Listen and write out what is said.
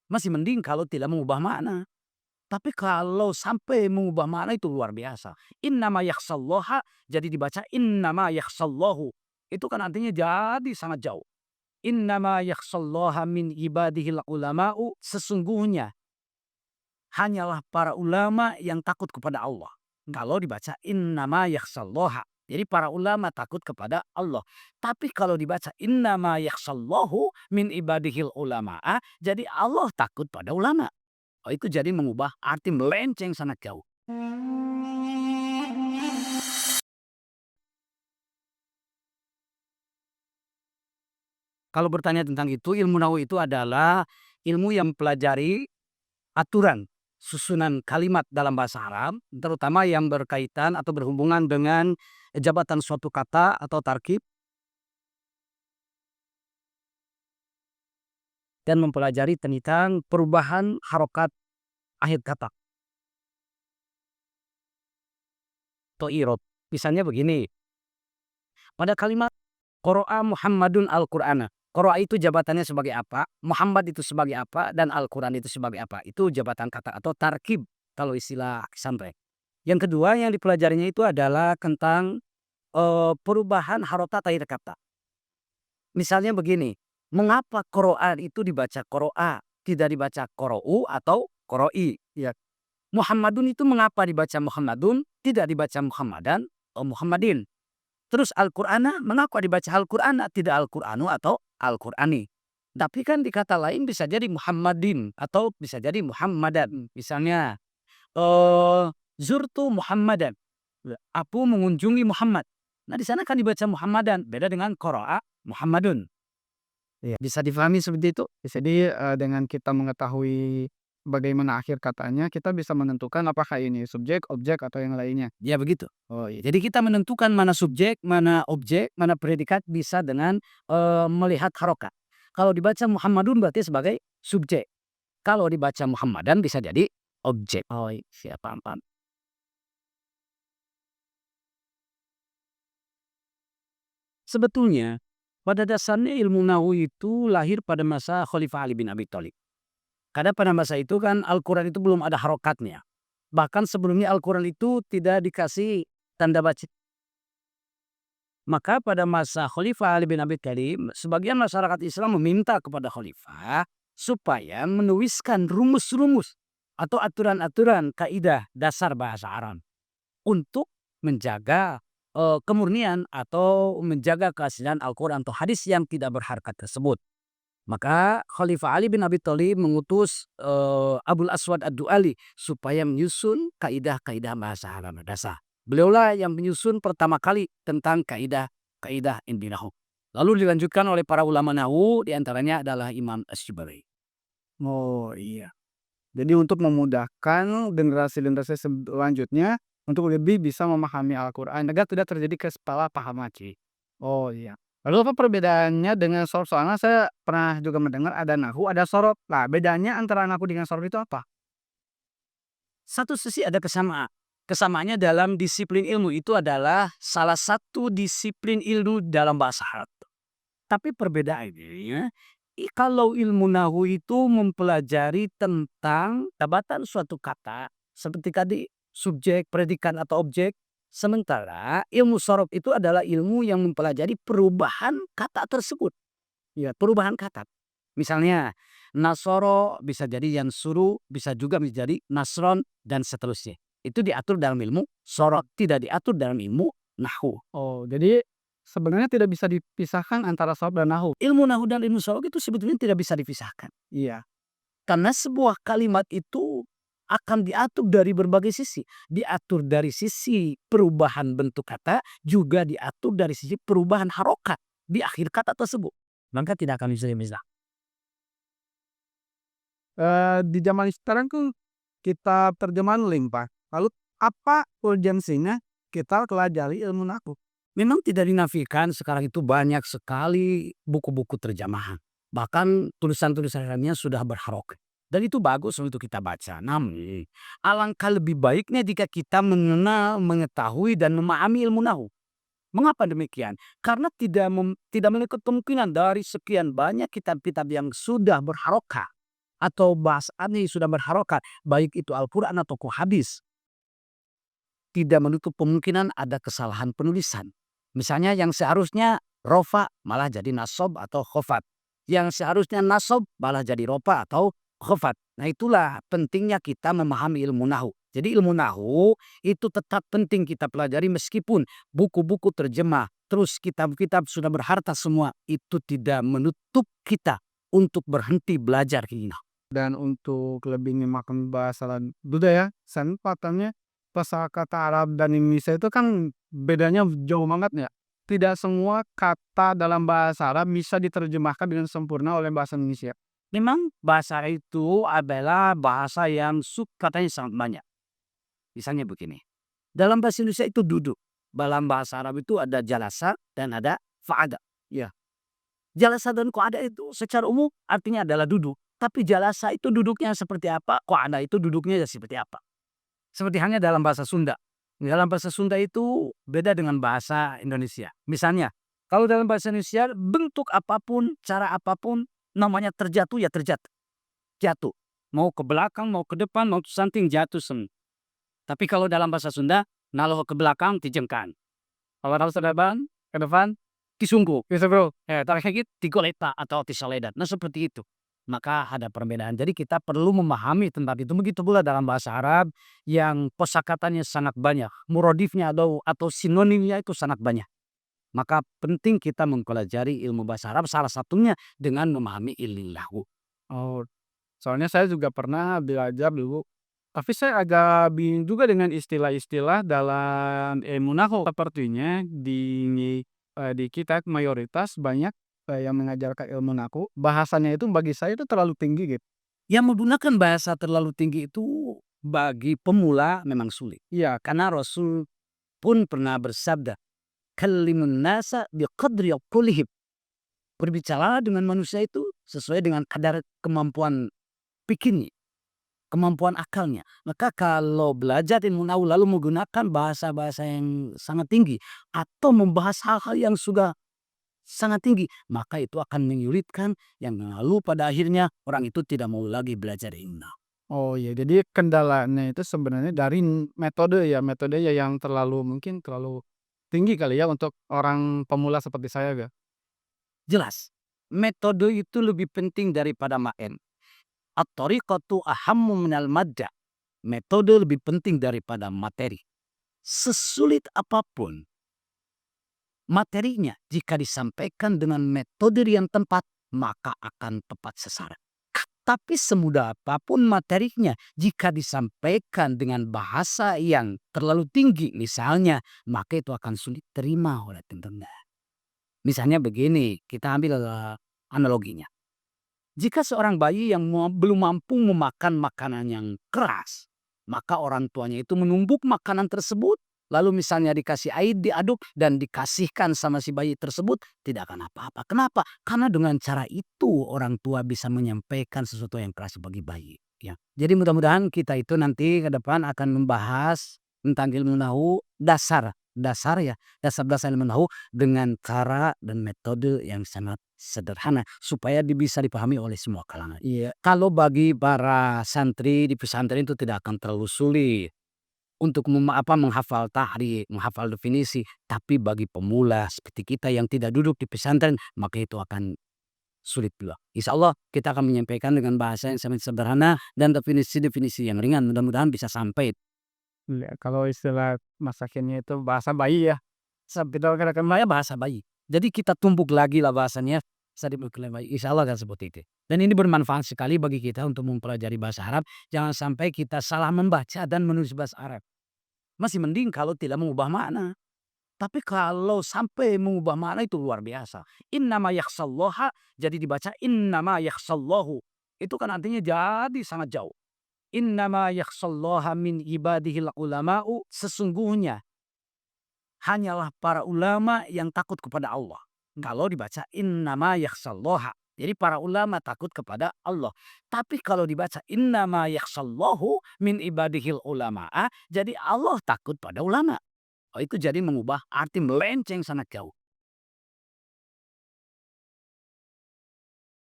Masih mending kalau tidak mengubah makna. Tapi kalau sampai mengubah makna itu luar biasa. Innama yakhshallaha jadi dibaca innama yakhshallahu. Itu kan artinya jadi sangat jauh. Innama yakhshallaha min ibadihil ulama'u. Sesungguhnya hanyalah para ulama yang takut kepada Allah. Kalau dibaca innama yakhshallaha. Jadi para ulama takut kepada Allah. Tapi kalau dibaca innama yakhshallahu min ibadihil ulama'a. Jadi Allah takut pada ulama. Oh, itu jadi mengubah arti melenceng sangat jauh. Kalau bertanya tentang itu, ilmu nahwu itu adalah ilmu yang mempelajari aturan, susunan kalimat dalam bahasa Arab, terutama yang berkaitan atau berhubungan dengan jabatan suatu kata atau tarkib, dan mempelajari tentang perubahan harokat akhir kata atau irob. Misalnya begini, pada kalimat qara'a Muhammadun Al-Qur'ana. Qara'a itu jabatannya sebagai apa, Muhammad itu sebagai apa, dan Al-Qur'an itu sebagai apa. Itu jabatan kata atau tarkib kalau istilah pesantren. Yang kedua yang dipelajarinya itu adalah tentang perubahan harokat akhir kata. Misalnya begini, mengapa Qur'an itu dibaca qara'a, tidak dibaca qara'u atau qara'i, ya. Muhammadun itu mengapa dibaca Muhammadun, tidak dibaca Muhammadan atau Muhammadin. Terus Al-Qur'ana, mengapa dibaca Al-Qur'ana, tidak Al-Qur'anu atau Al-Qur'ani. Tapi kan di kata lain bisa jadi Muhammadin atau bisa jadi Muhammadan. Misalnya, zurtu Muhammadan, aku mengunjungi Muhammad. Nah, di sana kan dibaca Muhammadan, beda dengan qara'a Muhammadun. Iya. Bisa difahami seperti itu? Jadi, dengan kita mengetahui bagaimana akhir katanya, kita bisa menentukan apakah ini subjek, objek, atau yang lainnya. Ya begitu. Oh, iya. Jadi kita menentukan mana subjek, mana objek, mana predikat bisa dengan melihat harokat. Kalau dibaca Muhammadun berarti sebagai subjek. Kalau dibaca Muhammadan bisa jadi objek. Oh, siap, paham, paham. Sebetulnya pada dasarnya ilmu nahwu itu lahir pada masa Khalifah Ali bin Abi Thalib. Karena pada masa itu kan Al-Quran itu belum ada harokatnya. Bahkan sebelumnya Al-Quran itu tidak dikasih tanda baca. Maka pada masa Khalifah Ali bin Abi Thalib, sebagian masyarakat Islam meminta kepada Khalifah supaya menuliskan rumus-rumus atau aturan-aturan kaidah dasar bahasa Arab untuk menjaga kemurnian atau menjaga keaslian Al-Quran atau hadis yang tidak berharkat tersebut. Maka Khalifah Ali bin Abi Thalib mengutus Abul Aswad Ad-Du'ali supaya menyusun kaidah-kaidah bahasa Arab dasar. Beliaulah yang menyusun pertama kali tentang kaidah ilmu nahwu. Lalu dilanjutkan oleh para ulama nahwu, diantaranya adalah Imam Asy-Syibali. Oh, iya. Jadi untuk memudahkan generasi-generasi selanjutnya untuk lebih bisa memahami Al-Qur'an agar tidak terjadi kesalahpahaman, Ci. Oh, iya. Lalu apa perbedaannya dengan sorof? Soalnya saya pernah juga mendengar ada nahwu, ada sorof. Nah, bedanya antara nahwu dengan sorof itu apa? Satu sisi ada kesamaan. Kesamaannya dalam disiplin ilmu itu adalah salah satu disiplin ilmu dalam bahasa Arab. Tapi perbedaannya, kalau ilmu nahwu itu mempelajari tentang jabatan suatu kata, seperti tadi subjek, predikat atau objek. Sementara ilmu sorof itu adalah ilmu yang mempelajari perubahan kata tersebut. Ya, perubahan kata. Misalnya, nasoro bisa jadi yansuru, bisa juga menjadi nasron, dan seterusnya. Itu diatur dalam ilmu sorof, tidak diatur dalam ilmu nahwu. Oh, jadi sebenarnya tidak bisa dipisahkan antara sorof dan nahwu. Ilmu nahwu dan ilmu sorof itu sebetulnya tidak bisa dipisahkan. Iya. Karena sebuah kalimat itu akan diatur dari berbagai sisi. Diatur dari sisi perubahan bentuk kata, juga diatur dari sisi perubahan harokat di akhir kata tersebut. Maka tidak akan bisa dipisahkan. Di zaman sekarang tuh kita terjemahan limpah. Lalu apa urgensinya kita pelajari ilmu nahwu? Memang tidak dinafikan sekarang itu banyak sekali buku-buku terjemahan. Bahkan tulisan-tulisan Arabnya sudah berharokat. Dan itu bagus untuk kita baca. Namun, alangkah lebih baiknya jika kita mengenal, mengetahui, dan memahami ilmu nahwu. Mengapa demikian? Karena tidak menutup kemungkinan dari sekian banyak kitab-kitab yang sudah berharokat. atau bahasannya sudah berharokat, baik itu Al-Quran atau hadis, tidak menutup kemungkinan ada kesalahan penulisan. Misalnya yang seharusnya rofa malah jadi nasob atau khofat. Yang seharusnya nasob malah jadi rofa atau khofat. Nah itulah pentingnya kita memahami ilmu nahu. Jadi ilmu nahu itu tetap penting kita pelajari meskipun buku-buku terjemah, terus kitab-kitab sudah berharta semua, itu tidak menutup kita untuk berhenti belajar ini. Dan untuk lebih memakan bahasa budaya, pattern-nya kosakata Arab dan Indonesia itu kan bedanya jauh banget ya. Tidak semua kata dalam bahasa Arab bisa diterjemahkan dengan sempurna oleh bahasa Indonesia. Memang bahasa itu adalah bahasa yang katanya sangat banyak. Misalnya begini, dalam bahasa Indonesia itu duduk. Dalam bahasa Arab itu ada jalasa dan ada fa'ada. Ya. Jalasa dan qa'ada itu secara umum artinya adalah duduk. Tapi jalasa itu duduknya seperti apa, qa'ada itu duduknya seperti apa. Seperti halnya dalam bahasa Sunda. Dalam bahasa Sunda itu beda dengan bahasa Indonesia. Misalnya, kalau dalam bahasa Indonesia bentuk apapun, cara apapun, namanya terjatuh ya terjatuh. Jatuh. Mau ke belakang, mau ke depan, mau ke samping, jatuh semua. Tapi kalau dalam bahasa Sunda, naloh ke belakang, dijengkan. Kalau naloh ke depan, disungguh. Bisa bro. Terakhir digoleta atau disaledat. Nah seperti itu. Maka ada perbedaan. Jadi kita perlu memahami tentang itu. Begitu pula dalam bahasa Arab yang kosakatanya sangat banyak. Muradifnya atau sinonimnya itu sangat banyak. Maka penting kita mempelajari ilmu bahasa Arab salah satunya dengan memahami ilmu lahu. Oh, soalnya saya juga pernah belajar dulu. Tapi saya agak bingung juga dengan istilah-istilah dalam ilmu nahu. Sepertinya di kita mayoritas banyak yang mengajarkan ilmu nahu. Bahasanya itu bagi saya itu terlalu tinggi gitu. Yang menggunakan bahasa terlalu tinggi itu bagi pemula memang sulit. Iya, Karena Rasul pun pernah bersabda, "Kallimun nasa biqadri uqulihim." Berbicara dengan manusia itu sesuai dengan kadar kemampuan pikirnya, kemampuan akalnya. Maka kalau belajar ilmu nahu lalu menggunakan bahasa-bahasa yang sangat tinggi atau membahas hal-hal yang sudah sangat tinggi, maka itu akan menyulitkan yang lalu pada akhirnya orang itu tidak mau lagi belajar ilmu nahu. oh iya, jadi kendalanya itu sebenarnya dari metode ya, metodenya yang mungkin terlalu tinggi kali ya untuk orang pemula seperti saya ya. Jelas, metode itu lebih penting daripada maen. At-tariqatu ahammu minal madda. Metode lebih penting daripada materi. Sesulit apapun materinya, jika disampaikan dengan metode yang tepat, maka akan tepat sasaran. Tapi semudah apapun materinya, jika disampaikan dengan bahasa yang terlalu tinggi misalnya, maka itu akan sulit terima oleh pendengar. Misalnya begini, kita ambil analoginya. Jika seorang bayi yang belum mampu memakan makanan yang keras, maka orang tuanya itu menumbuk makanan tersebut, lalu misalnya dikasih air, diaduk, dan dikasihkan sama si bayi tersebut, tidak akan apa-apa. Kenapa? Karena dengan cara itu orang tua bisa menyampaikan sesuatu yang keras bagi bayi. Ya. Jadi mudah-mudahan kita itu nanti ke depan akan membahas tentang ilmu nahu dasar ilmu nahu dengan cara dan metode yang sangat sederhana supaya bisa dipahami oleh semua kalangan. Iya. Kalau bagi para santri di pesantren itu tidak akan terlalu sulit untuk menghafal tahrif, menghafal definisi, tapi bagi pemula seperti kita yang tidak duduk di pesantren, maka itu akan sulit pula. Insya Allah kita akan menyampaikan dengan bahasa yang sangat sederhana dan definisi-definisi yang ringan. Mudah-mudahan bisa sampai. Iya, kalau istilah masa kini itu bahasa bayi ya. Sampai kadang-kadang bahasa bayi. Jadi kita tumpuk lagi lah bahasanya. Insya Allah akan seperti itu. Dan ini bermanfaat sekali bagi kita untuk mempelajari bahasa Arab. Jangan sampai kita salah membaca dan menulis bahasa Arab. Masih mending kalau tidak mengubah makna. Tapi kalau sampai mengubah makna itu luar biasa. Innama yakhsallaha jadi dibaca innama yakhsallahu. Itu kan artinya jadi sangat jauh. Innama yakhsallaha min ibadihil ulama'u. Sesungguhnya hanyalah para ulama yang takut kepada Allah. Kalau dibaca innama yakhsallaha. Jadi para ulama takut kepada Allah. Tapi kalau dibaca innama yakhsallahu min ibadihil ulama'a. Jadi Allah takut pada ulama. Oh, itu jadi mengubah arti melenceng sangat jauh.